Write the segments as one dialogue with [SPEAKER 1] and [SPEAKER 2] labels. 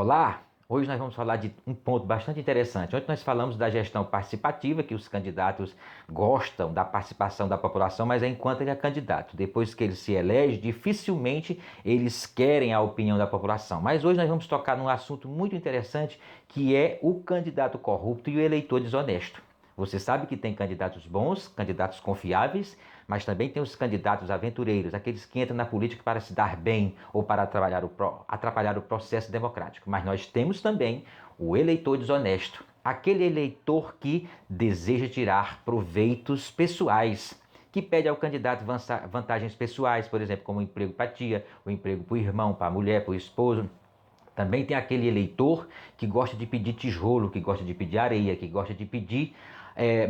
[SPEAKER 1] Olá! Hoje nós vamos falar de um ponto bastante interessante. Ontem nós falamos da gestão participativa, que os candidatos gostam da participação da população, mas é enquanto ele é candidato. Depois que ele se elege, dificilmente eles querem a opinião da população. Mas hoje nós vamos tocar num assunto muito interessante, que é o candidato corrupto e o eleitor desonesto. Você sabe que tem candidatos bons, candidatos confiáveis, mas também tem os candidatos aventureiros, aqueles que entram na política para se dar bem ou para atrapalhar o processo democrático. Mas nós temos também o eleitor desonesto, aquele eleitor que deseja tirar proveitos pessoais, que pede ao candidato vantagens pessoais, por exemplo, como o emprego para a tia, o emprego para o irmão, para a mulher, para o esposo. Também tem aquele eleitor que gosta de pedir tijolo, que gosta de pedir areia, que gosta de pedir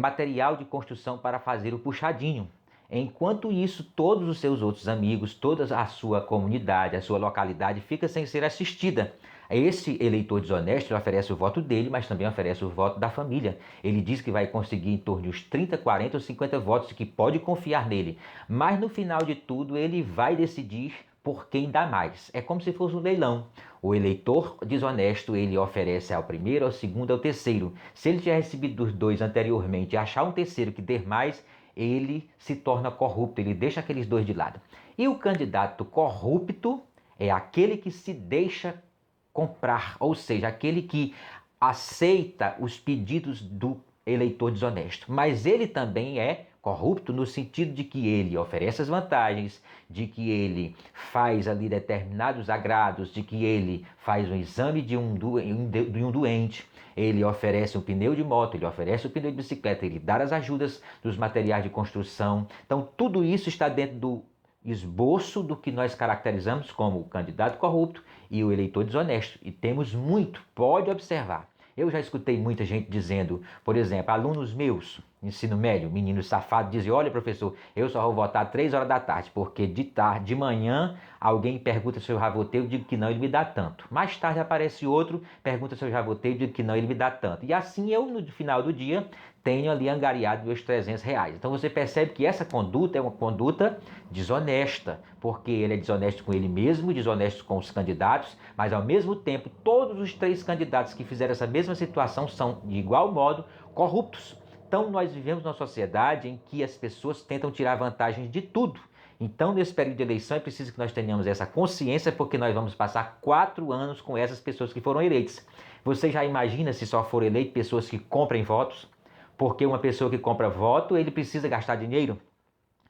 [SPEAKER 1] material de construção para fazer o puxadinho. Enquanto isso, todos os seus outros amigos, toda a sua comunidade, a sua localidade fica sem ser assistida. Esse eleitor desonesto oferece o voto dele, mas também oferece o voto da família. Ele diz que vai conseguir em torno de uns 30, 40 ou 50 votos, que pode confiar nele. Mas no final de tudo, ele vai decidir por quem dá mais. É como se fosse um leilão. O eleitor desonesto, ele oferece ao primeiro, ao segundo, ao terceiro. Se ele tiver recebido dos dois anteriormente e achar um terceiro que dê mais, ele se torna corrupto, ele deixa aqueles dois de lado. E o candidato corrupto é aquele que se deixa comprar, ou seja, aquele que aceita os pedidos do eleitor desonesto. Mas ele também é corrupto no sentido de que ele oferece as vantagens, de que ele faz ali determinados agrados, de que ele faz um exame de um doente, ele oferece um pneu de moto, ele oferece um pneu de bicicleta, ele dá as ajudas dos materiais de construção. Então tudo isso está dentro do esboço do que nós caracterizamos como o candidato corrupto e o eleitor desonesto. E temos muito, pode observar. Eu já escutei muita gente dizendo, por exemplo, alunos meus, ensino médio, meninos safados, dizem: olha, professor, eu só vou votar às 3 horas da tarde, porque de tarde, de manhã, alguém pergunta se eu já votei, eu digo que não, ele me dá tanto. Mais tarde aparece outro, pergunta se eu já votei, eu digo que não, ele me dá tanto. E assim eu, no final do dia, tenho ali angariado meus R$ 300. Então você percebe que essa conduta é uma conduta desonesta, porque ele é desonesto com ele mesmo, desonesto com os candidatos, mas ao mesmo tempo todos os três candidatos que fizeram essa mesma situação são de igual modo corruptos. Então nós vivemos numa sociedade em que as pessoas tentam tirar vantagem de tudo. Então, nesse período de eleição, é preciso que nós tenhamos essa consciência, porque nós vamos passar 4 anos com essas pessoas que foram eleitas. Você já imagina se só for eleito pessoas que comprem votos? Porque uma pessoa que compra voto, ele precisa gastar dinheiro.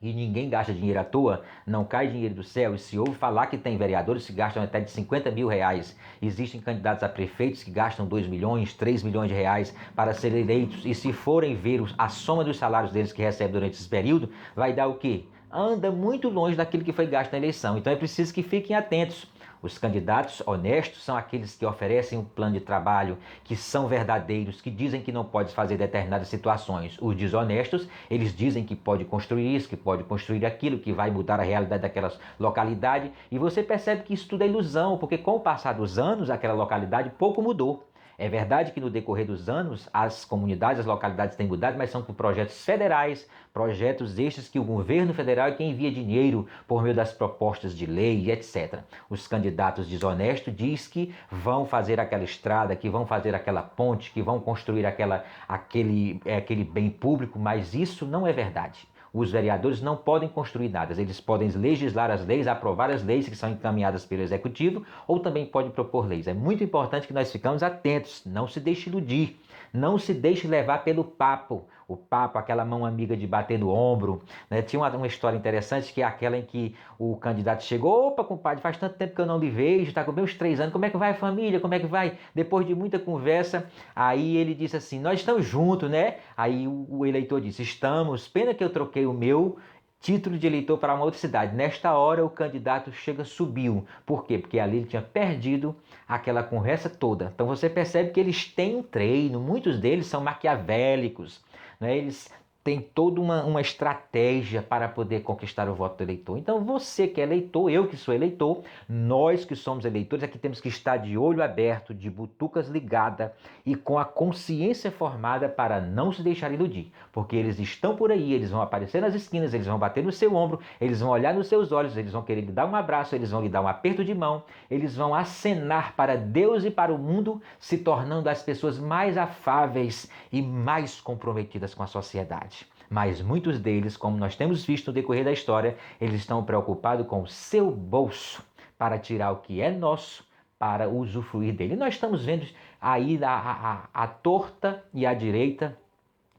[SPEAKER 1] E ninguém gasta dinheiro à toa, não cai dinheiro do céu. E se ouve falar que tem vereadores que gastam até de R$ 50.000, existem candidatos a prefeitos que gastam 2 milhões, 3 milhões de reais para serem eleitos. E se forem ver a soma dos salários deles que recebem durante esse período, vai dar o quê? Anda muito longe daquilo que foi gasto na eleição. Então é preciso que fiquem atentos. Os candidatos honestos são aqueles que oferecem um plano de trabalho, que são verdadeiros, que dizem que não pode fazer determinadas situações. Os desonestos, eles dizem que pode construir isso, que pode construir aquilo, que vai mudar a realidade daquela localidade. E você percebe que isso tudo é ilusão, porque com o passar dos anos, aquela localidade pouco mudou. É verdade que no decorrer dos anos as comunidades, as localidades têm mudado, mas são por projetos federais, projetos estes que o governo federal é quem envia dinheiro por meio das propostas de lei, etc. Os candidatos desonestos diz que vão fazer aquela estrada, que vão fazer aquela ponte, que vão construir aquele bem público, mas isso não é verdade. Os vereadores não podem construir nada, eles podem legislar as leis, aprovar as leis que são encaminhadas pelo executivo, ou também podem propor leis. É muito importante que nós ficamos atentos, não se deixe iludir, não se deixe levar pelo papo, o papo, aquela mão amiga de bater no ombro, né? Tinha uma história interessante, que é aquela em que o candidato chegou: opa, compadre, faz tanto tempo que eu não lhe vejo, está com meus 3 anos, como é que vai a família, como é que vai? Depois de muita conversa, aí ele disse assim: nós estamos juntos, né? Aí o eleitor disse: estamos, pena que eu troquei o meu título de eleitor para uma outra cidade. Nesta hora o candidato subiu. Por quê? Porque ali ele tinha perdido aquela conversa toda. Então você percebe que eles têm um treino, muitos deles são maquiavélicos, né? Eles tem toda uma estratégia para poder conquistar o voto do eleitor. Então você que é eleitor, eu que sou eleitor, nós que somos eleitores, aqui temos que estar de olho aberto, de butucas ligadas e com a consciência formada para não se deixar iludir. Porque eles estão por aí, eles vão aparecer nas esquinas, eles vão bater no seu ombro, eles vão olhar nos seus olhos, eles vão querer lhe dar um abraço, eles vão lhe dar um aperto de mão, eles vão acenar para Deus e para o mundo, se tornando as pessoas mais afáveis e mais comprometidas com a sociedade. Mas muitos deles, como nós temos visto no decorrer da história, eles estão preocupados com o seu bolso para tirar o que é nosso para usufruir dele. E nós estamos vendo aí a torta e a direita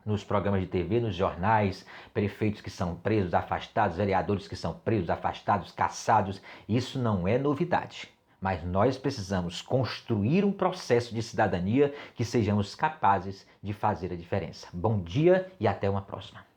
[SPEAKER 1] nos programas de TV, nos jornais, prefeitos que são presos, afastados, vereadores que são presos, afastados, caçados. Isso não é novidade. Mas nós precisamos construir um processo de cidadania que sejamos capazes de fazer a diferença. Bom dia e até uma próxima.